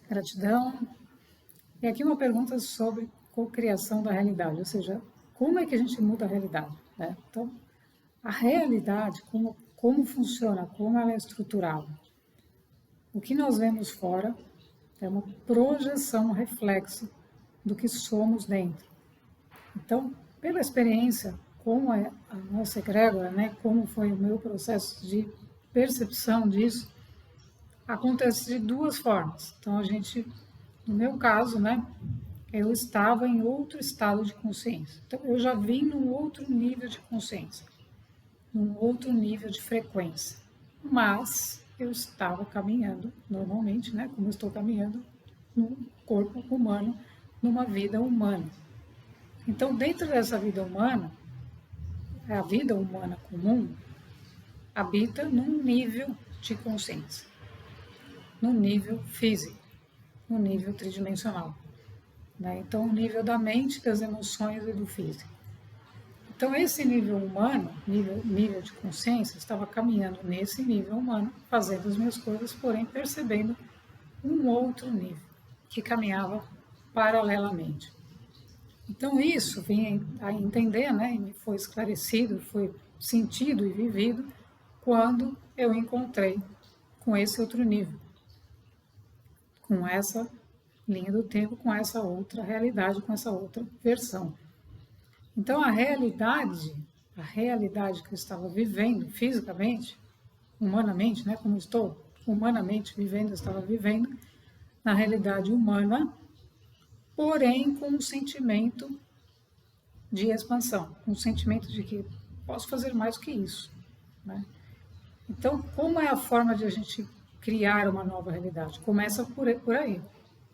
Gratidão. E aqui uma pergunta sobre cocriação da realidade, ou seja, como é que a gente muda a realidade, né? Então, a realidade, como funciona, como ela é estruturada. O que nós vemos fora é uma projeção, um reflexo do que somos dentro. Então, pela experiência, como é a nossa egrégora, né, como foi o meu processo de percepção disso, acontece de duas formas. Então, no meu caso, né, eu estava em outro estado de consciência. Então, eu já vim num outro nível de consciência, num outro nível de frequência. Mas eu estava caminhando normalmente, né, como eu estou caminhando num corpo humano, numa vida humana. Então, dentro dessa vida humana, a vida humana comum habita num nível de consciência, num nível físico, num nível tridimensional, né? Então, o nível da mente, das emoções e do físico. Então, esse nível humano, nível de consciência, estava caminhando nesse nível humano, fazendo as minhas coisas, porém percebendo um outro nível, que caminhava paralelamente. Então, isso vim a entender, né, e me foi esclarecido, foi sentido e vivido quando eu encontrei com esse outro nível, com essa linha do tempo, com essa outra realidade, com essa outra versão. Então, a realidade que eu estava vivendo fisicamente, humanamente, né, como estou humanamente vivendo, eu estava vivendo na realidade humana, porém com um sentimento de expansão, um sentimento de que posso fazer mais que isso, né? Então, como é a forma de a gente criar uma nova realidade? Começa por aí.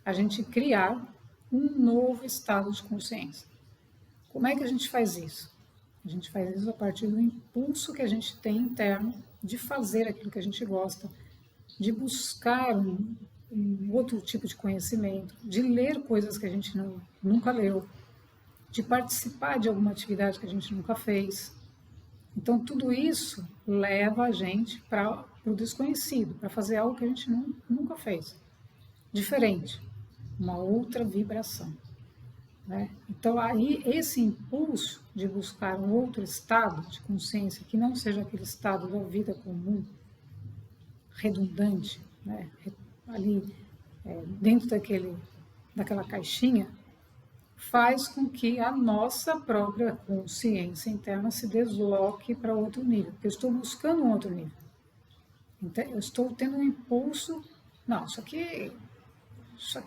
A gente criar um novo estado de consciência. Como é que a gente faz isso? A gente faz isso a partir do impulso que a gente tem interno de fazer aquilo que a gente gosta, de buscar um outro tipo de conhecimento, de ler coisas que a gente nunca leu, de participar de alguma atividade que a gente nunca fez. Então, tudo isso leva a gente para o desconhecido, para fazer algo que a gente nunca fez, diferente, uma outra vibração, né? Então, aí, esse impulso de buscar um outro estado de consciência, que não seja aquele estado da vida comum, redundante, né? Ali dentro daquela caixinha, faz com que a nossa própria consciência interna se desloque para outro nível, porque eu estou buscando um outro nível. Então, eu estou tendo um impulso, não, isso aqui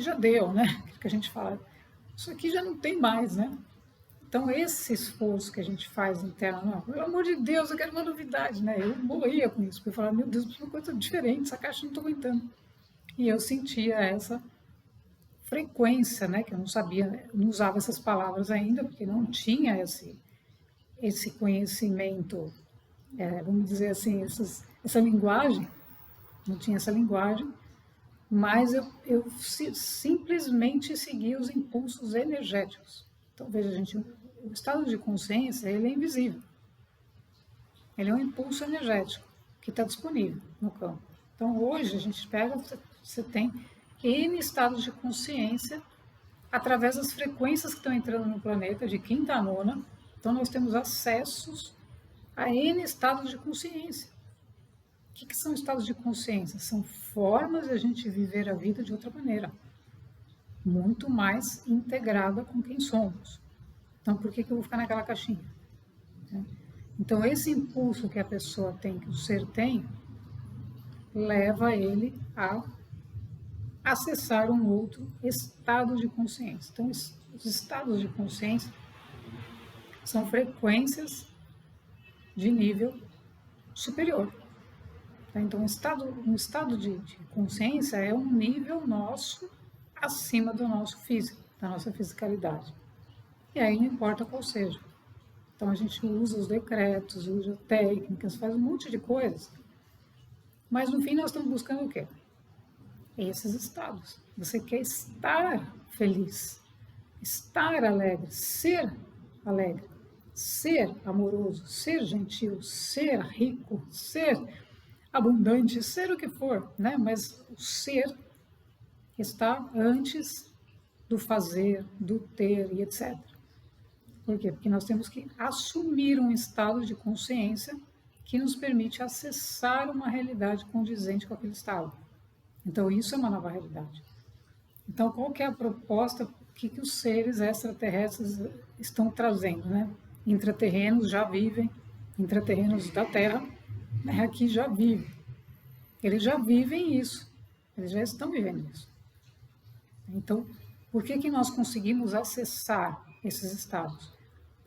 já deu, né? Aquilo que a gente fala, isso aqui já não tem mais, né? Então, esse esforço que a gente faz interno, não, pelo amor de Deus, eu quero uma novidade, né? Eu morria com isso, porque eu falava, meu Deus, isso é uma coisa diferente, essa caixa eu não estou aguentando. E eu sentia essa frequência, né? Que eu não sabia, não usava essas palavras ainda, porque não tinha esse conhecimento, vamos dizer assim, essa linguagem, não tinha essa linguagem, mas eu simplesmente segui os impulsos energéticos. Então, veja, gente, o estado de consciência, ele é invisível. Ele é um impulso energético que está disponível no campo. Então, hoje, a gente pega, você tem N estados de consciência através das frequências que estão entrando no planeta, de quinta a nona. Então, nós temos acessos a N estados de consciência. O que são estados de consciência? São formas de a gente viver a vida de outra maneira, muito mais integrada com quem somos. Então, por que eu vou ficar naquela caixinha? Então, esse impulso que a pessoa tem, que o ser tem, leva ele a acessar um outro estado de consciência. Então, os estados de consciência são frequências de nível superior. Então, um estado de consciência é um nível nosso acima do nosso físico, da nossa fisicalidade. E aí não importa qual seja. Então, a gente usa os decretos, usa técnicas, faz um monte de coisas. Mas, no fim, nós estamos buscando o quê? Esses estados. Você quer estar feliz, estar alegre, ser amoroso, ser gentil, ser rico, ser abundante, ser o que for, né? Mas o ser está antes do fazer, do ter e etc. Por quê? Porque nós temos que assumir um estado de consciência que nos permite acessar uma realidade condizente com aquele estado. Então, isso é uma nova realidade. Então, qual que é a proposta que os seres extraterrestres estão trazendo, né? Intraterrenos já vivem, intraterrenos da Terra, né, aqui já vivem. Eles já vivem isso, eles já estão vivendo isso. Então, por que nós conseguimos acessar esses estados?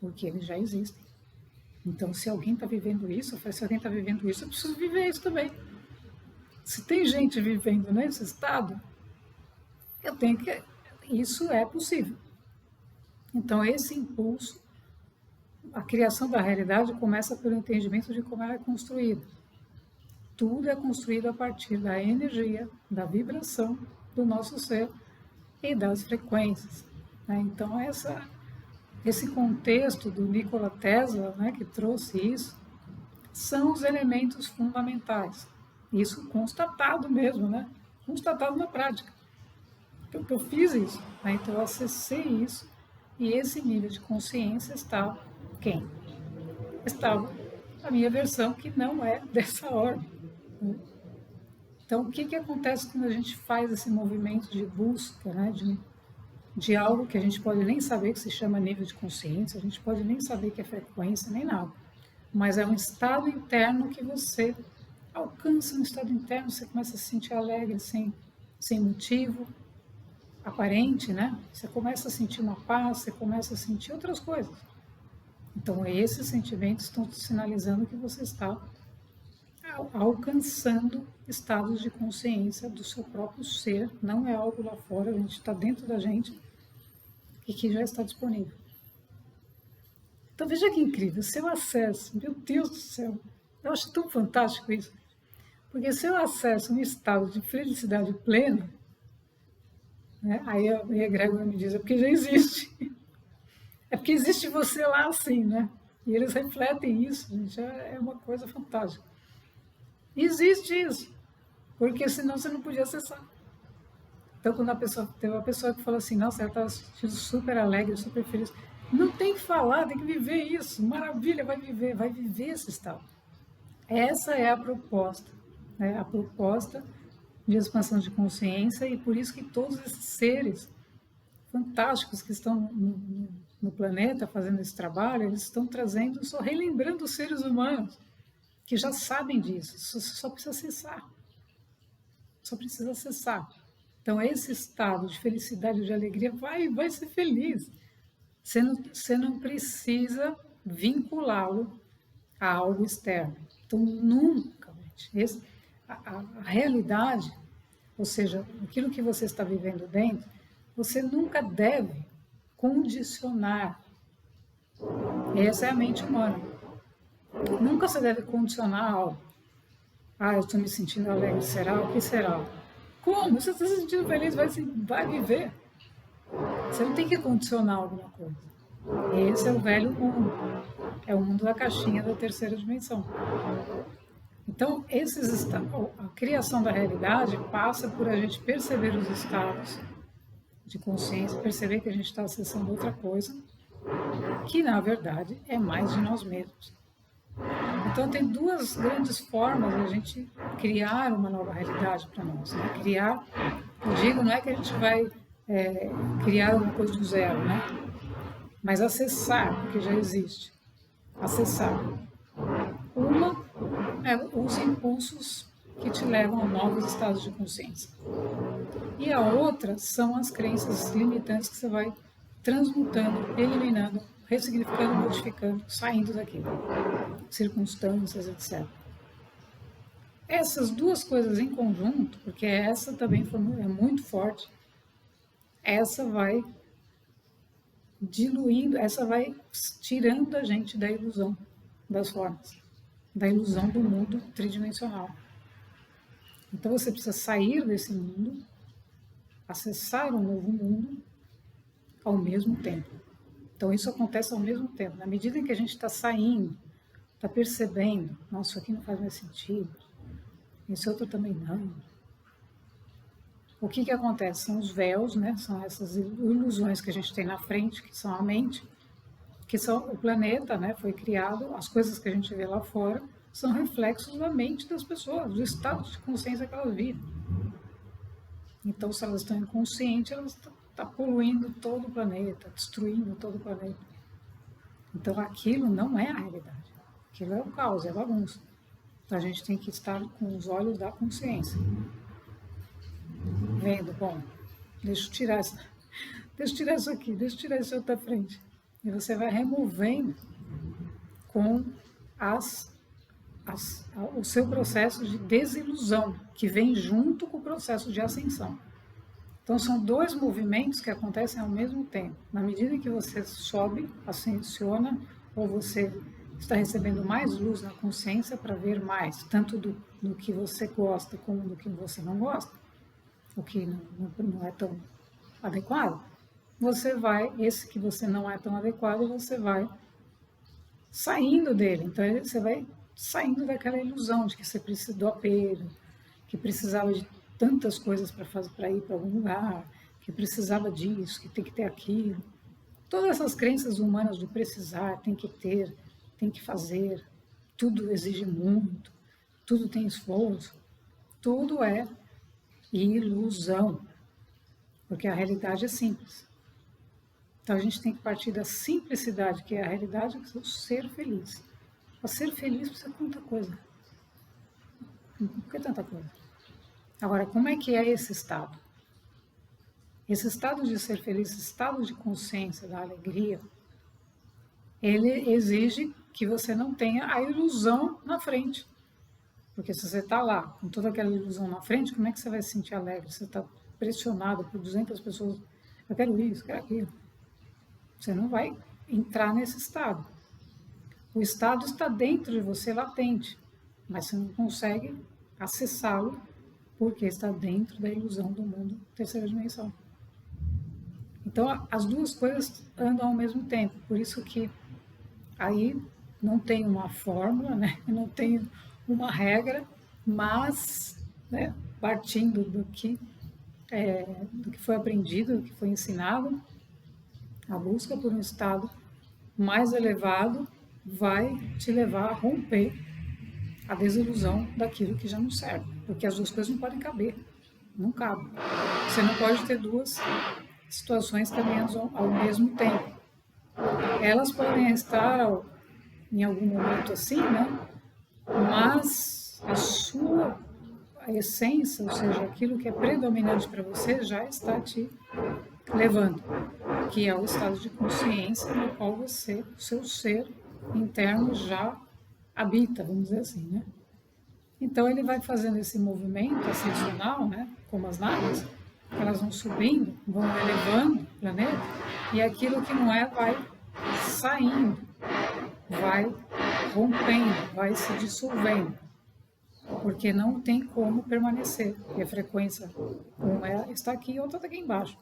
Porque eles já existem. Então, se alguém está vivendo isso, eu falei, se alguém está vivendo isso, eu preciso viver isso também. Se tem gente vivendo nesse estado, eu tenho que... Isso é possível. Então, esse impulso, a criação da realidade começa pelo entendimento de como ela é construída. Tudo é construído a partir da energia, da vibração do nosso ser e das frequências. Né? Então, esse contexto do Nikola Tesla, né, que trouxe isso, são os elementos fundamentais. Isso constatado mesmo, né? Constatado na prática. Então, eu fiz isso, né? Então eu acessei isso e esse nível de consciência está quem? Estava a minha versão que não é dessa ordem. Né? Então, o que acontece quando a gente faz esse movimento de busca, né, de algo que a gente pode nem saber que se chama nível de consciência, a gente pode nem saber que é frequência, nem nada. Mas é um estado interno que você alcança um estado interno, você começa a se sentir alegre sem motivo aparente, né? Você começa a sentir uma paz, você começa a sentir outras coisas. Então, esses sentimentos estão te sinalizando que você está alcançando estados de consciência do seu próprio ser, não é algo lá fora, a gente está dentro da gente e que já está disponível. Então veja que incrível, seu acesso, meu Deus do céu, eu acho tão fantástico isso, porque se eu acesso um estado de felicidade plena, né, aí a egrégora me diz, é porque já existe, é porque existe você lá assim, né? E eles refletem isso, gente, é uma coisa fantástica. Existe isso, porque senão você não podia acessar. Então, quando teve uma pessoa que falou assim, nossa, ela estava se sentindo super alegre, super feliz. Não tem que falar, tem que viver isso. Maravilha, vai viver esse estado. Essa é a proposta, né? A proposta de expansão de consciência e por isso que todos esses seres fantásticos que estão no planeta fazendo esse trabalho, eles estão trazendo, só relembrando os seres humanos que já sabem disso, só precisa acessar. Só precisa acessar. Então, esse estado de felicidade, de alegria, vai ser feliz. Você não precisa vinculá-lo a algo externo. Então, nunca, gente. A realidade, ou seja, aquilo que você está vivendo dentro, você nunca deve condicionar. Essa é a mente humana. Nunca você deve condicionar algo. Ah, eu estou me sentindo alegre, será? O que será? Como? Você está se sentindo feliz, vai viver. Você não tem que condicionar alguma coisa. Esse é o velho mundo. É o mundo da caixinha da terceira dimensão. Então, a criação da realidade passa por a gente perceber os estados de consciência, perceber que a gente está acessando outra coisa, que na verdade é mais de nós mesmos. Então, tem duas grandes formas de a gente criar uma nova realidade para nós. Né? Criar, eu digo, não é que a gente vai criar alguma coisa do zero, né? Mas acessar o que já existe. Acessar. Uma é os impulsos que te levam a novos estados de consciência. E a outra são as crenças limitantes que você vai transmutando, eliminando, ressignificando, modificando, saindo daquilo. Circunstâncias, etc. Essas duas coisas em conjunto, porque essa também é muito forte, essa vai diluindo, essa vai tirando a gente da ilusão das formas, da ilusão do mundo tridimensional. Então você precisa sair desse mundo, acessar um novo mundo ao mesmo tempo. Então isso acontece ao mesmo tempo. Na medida em que a gente está saindo, está percebendo, nossa, isso aqui não faz mais sentido, esse outro também não. O que acontece? São os véus, né? São essas ilusões que a gente tem na frente, que são a mente, que são o planeta, né? Foi criado, as coisas que a gente vê lá fora são reflexos da mente das pessoas, do estado de consciência que elas vivem. Então, se elas estão inconscientes, elas estão poluindo todo o planeta, destruindo todo o planeta. Então, aquilo não é a realidade. Aquilo é o caos, é a bagunça. Então, a gente tem que estar com os olhos da consciência. Vendo, bom, deixa eu tirar isso aqui, deixa eu tirar isso aqui da frente. E você vai removendo com o seu processo de desilusão, que vem junto com o processo de ascensão. Então, são dois movimentos que acontecem ao mesmo tempo. Na medida em que você sobe, ascensiona, ou você está recebendo mais luz na consciência para ver mais, tanto do que você gosta como do que você não gosta, o que não é tão adequado, você vai, esse que você não é tão adequado, você vai saindo dele. Então, você vai saindo daquela ilusão de que você precisa do apego, que precisava de tantas coisas para ir para algum lugar, que precisava disso, que tem que ter aquilo. Todas essas crenças humanas do precisar, tem que ter, tem que fazer, tudo exige muito, tudo tem esforço, tudo é ilusão, porque a realidade é simples. Então a gente tem que partir da simplicidade, que é a realidade, que é o ser feliz. Para ser feliz precisa de tanta coisa. Por que tanta coisa? Agora, como é que é esse estado? Esse estado de ser feliz, esse estado de consciência, da alegria, ele exige que você não tenha a ilusão na frente. Porque se você está lá, com toda aquela ilusão na frente, como é que você vai se sentir alegre? Você está pressionado por 200 pessoas, eu quero isso, eu quero aquilo. Você não vai entrar nesse estado. O estado está dentro de você, latente, mas você não consegue acessá-lo porque está dentro da ilusão do mundo terceira dimensão. Então, as duas coisas andam ao mesmo tempo, por isso que aí não tem uma fórmula, né? Não tem uma regra, mas, né, partindo do que foi aprendido, do que foi ensinado, a busca por um estado mais elevado vai te levar a romper a desilusão daquilo que já não serve, porque as duas coisas não podem caber, não cabem. Você não pode ter duas situações caminhando ao mesmo tempo. Elas podem estar em algum momento assim, né? Mas a essência, ou seja, aquilo que é predominante para você já está te levando, que é o estado de consciência no qual você, o seu ser interno já habita, vamos dizer assim, né? Então ele vai fazendo esse movimento ascensional, né? Como as naves, elas vão subindo, vão elevando o planeta, e aquilo que não é vai saindo, vai rompendo, vai se dissolvendo, porque não tem como permanecer, porque a frequência uma está aqui e outra está aqui embaixo.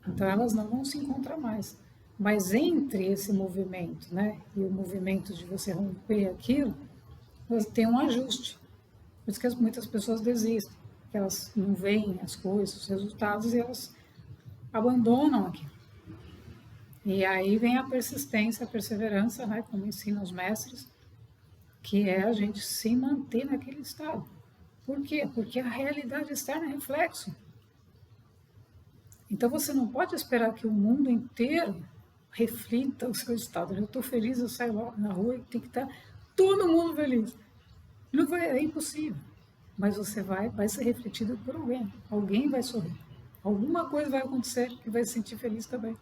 Então elas não vão se encontrar mais. Mas entre esse movimento, né, e o movimento de você romper aquilo, você tem um ajuste. Por isso que muitas pessoas desistem, porque elas não veem as coisas, os resultados, e elas abandonam aquilo. E aí vem a persistência, a perseverança, né, como ensinam os mestres, que é a gente se manter naquele estado. Por quê? Porque a realidade externa é reflexo. Então você não pode esperar que o mundo inteiro reflita o seu estado. Eu estou feliz, eu saio lá na rua e tem que estar todo mundo feliz. Não vai, é impossível. Mas você vai ser refletido por alguém. Alguém vai sorrir. Alguma coisa vai acontecer que vai se sentir feliz também.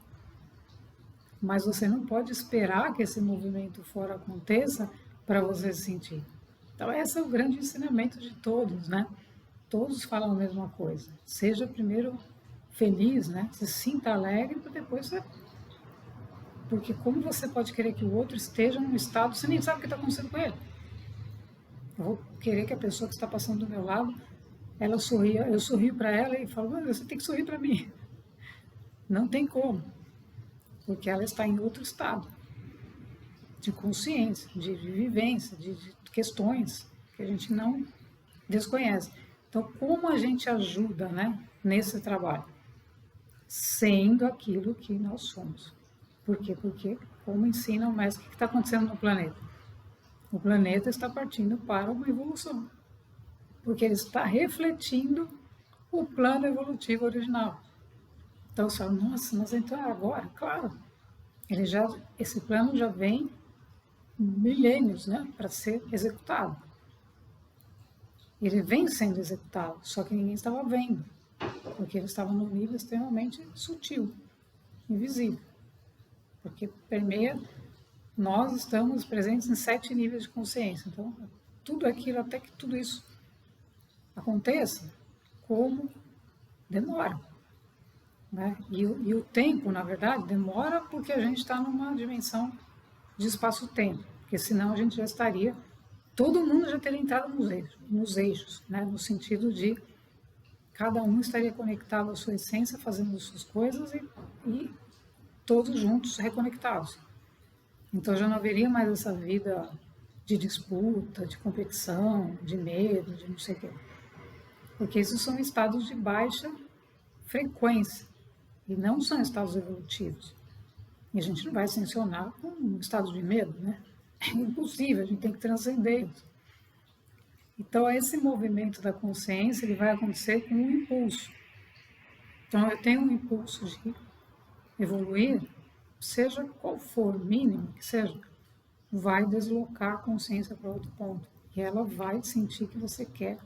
Mas você não pode esperar que esse movimento fora aconteça para você se sentir. Então esse é o grande ensinamento de todos, né? Todos falam a mesma coisa. Seja primeiro feliz, né? Se sinta alegre para depois você... Porque como você pode querer que o outro esteja num estado, você nem sabe o que está acontecendo com ele. Eu vou querer que a pessoa que está passando do meu lado, ela sorria, eu sorrio para ela e falo, você tem que sorrir para mim. Não tem como, porque ela está em outro estado de consciência, de vivência, de questões que a gente não desconhece. Então, como a gente ajuda, né, nesse trabalho? Sendo aquilo que nós somos. Por quê? Porque, como ensina o mestre, o que está acontecendo no planeta? O planeta está partindo para uma evolução, porque ele está refletindo o plano evolutivo original. Então, você fala, nossa, mas então é agora? Claro, esse plano já vem milênios, né, para ser executado. Ele vem sendo executado, só que ninguém estava vendo, porque ele estava num nível extremamente sutil, invisível, porque permeia, nós estamos presentes em 7 níveis de consciência, então tudo aquilo, até que tudo isso aconteça, como demora, né? E o tempo, na verdade, demora porque a gente está numa dimensão de espaço-tempo, porque senão a gente já estaria, todo mundo já teria entrado nos eixos, né? No sentido de cada um estaria conectado à sua essência, fazendo as suas coisas e todos juntos reconectados. Então já não haveria mais essa vida de disputa, de competição, de medo, de não sei o quê. Porque esses são estados de baixa frequência e não são estados evolutivos. E a gente não vai sancionar com um estado de medo, né? É impossível, a gente tem que transcender isso. Então, esse movimento da consciência ele vai acontecer com um impulso. Então, eu tenho um impulso de evoluir, seja qual for, mínimo que seja, vai deslocar a consciência para outro ponto. E ela vai sentir que você quer,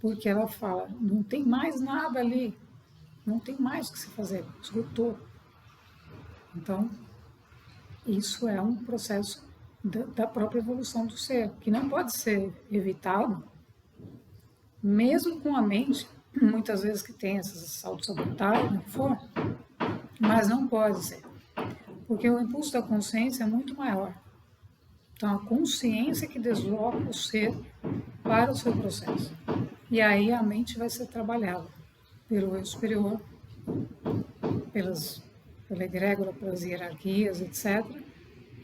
porque ela fala, não tem mais nada ali, não tem mais o que se fazer, esgotou. Então, isso é um processo da própria evolução do ser, que não pode ser evitado, mesmo com a mente, muitas vezes que tem essas autossabotagens, o que for, mas não pode ser, porque o impulso da consciência é muito maior. Então, a consciência que desloca o ser para o seu processo. E aí a mente vai ser trabalhada pelo eu superior, pela egrégora, pelas hierarquias, etc.,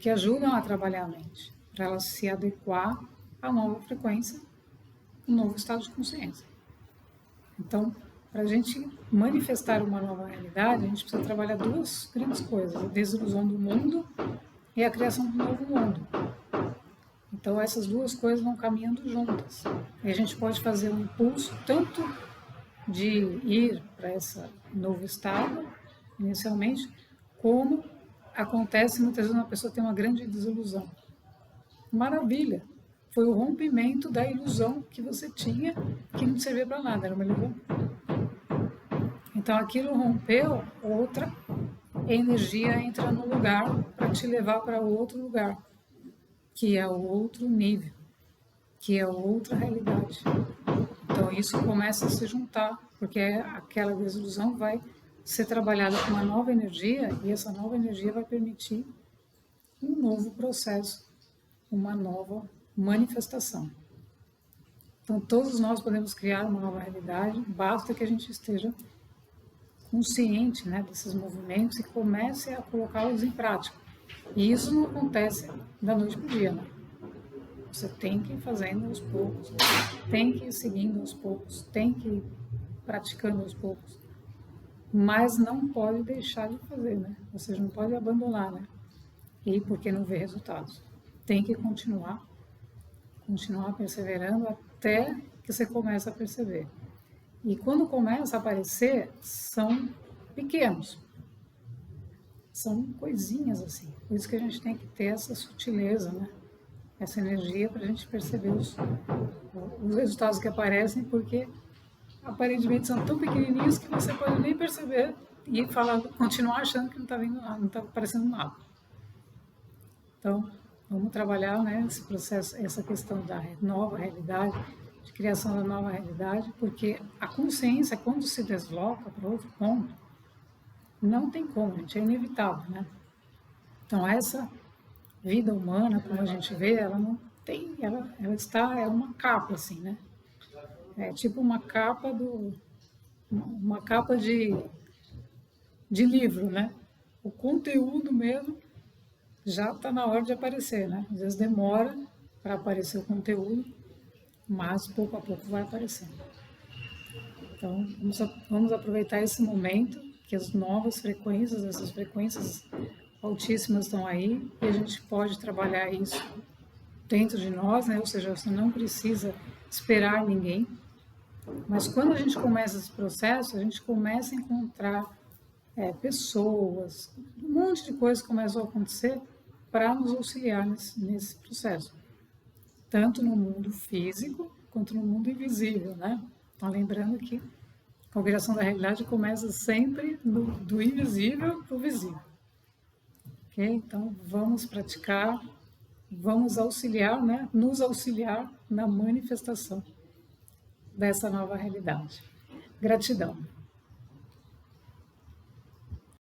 que ajudam a trabalhar a mente, para ela se adequar à nova frequência, um novo estado de consciência. Então, para a gente manifestar uma nova realidade, a gente precisa trabalhar 2 grandes coisas: a desilusão do mundo e a criação de um novo mundo. Então, essas 2 coisas vão caminhando juntas. E a gente pode fazer um impulso tanto de ir para esse novo estado, inicialmente, como acontece muitas vezes uma pessoa tem uma grande desilusão. Maravilha! Foi o rompimento da ilusão que você tinha, que não servia para nada, era uma ilusão. Então aquilo rompeu, outra energia entra no lugar para te levar para outro lugar, que é outro nível, que é outra realidade. Então isso começa a se juntar, porque aquela desilusão vai ser trabalhada com uma nova energia e essa nova energia vai permitir um novo processo, uma nova manifestação. Então todos nós podemos criar uma nova realidade, basta que a gente esteja consciente, né, desses movimentos e comece a colocá-los em prática. E isso não acontece da noite para o dia, né? Você tem que ir fazendo aos poucos, tem que ir seguindo aos poucos, tem que ir praticando aos poucos. Mas não pode deixar de fazer, né? Ou seja, não pode abandonar, né? E porque não vê resultados. Tem que continuar perseverando até que você comece a perceber. E quando começa a aparecer, são pequenos. São coisinhas assim. Por isso que a gente tem que ter essa sutileza, né? Essa energia para a gente perceber os resultados que aparecem, porque aparentemente são tão pequenininhos que você pode nem perceber e continuar achando que não está vindo nada, não está aparecendo nada. Então, vamos trabalhar, né, esse processo, essa questão da nova realidade, de criação da nova realidade, porque a consciência, quando se desloca para outro ponto, não tem como, gente, é inevitável, né? Então, essa vida humana, como a gente vê, ela não tem, ela está, é uma capa, assim, né? É tipo uma capa de livro, né? O conteúdo mesmo já está na hora de aparecer, né? Às vezes demora para aparecer o conteúdo, mas pouco a pouco vai aparecendo. Então, vamos aproveitar esse momento que as novas frequências, essas frequências altíssimas estão aí e a gente pode trabalhar isso dentro de nós, né? Ou seja, você não precisa esperar ninguém, mas quando a gente começa esse processo, a gente começa a encontrar pessoas, um monte de coisas começam a acontecer para nos auxiliar nesse processo, tanto no mundo físico quanto no mundo invisível, né? Então, lembrando que a cocriação da realidade começa sempre do invisível para o visível. Ok? Então, vamos praticar, vamos auxiliar, né? Nos auxiliar na manifestação dessa nova realidade. Gratidão.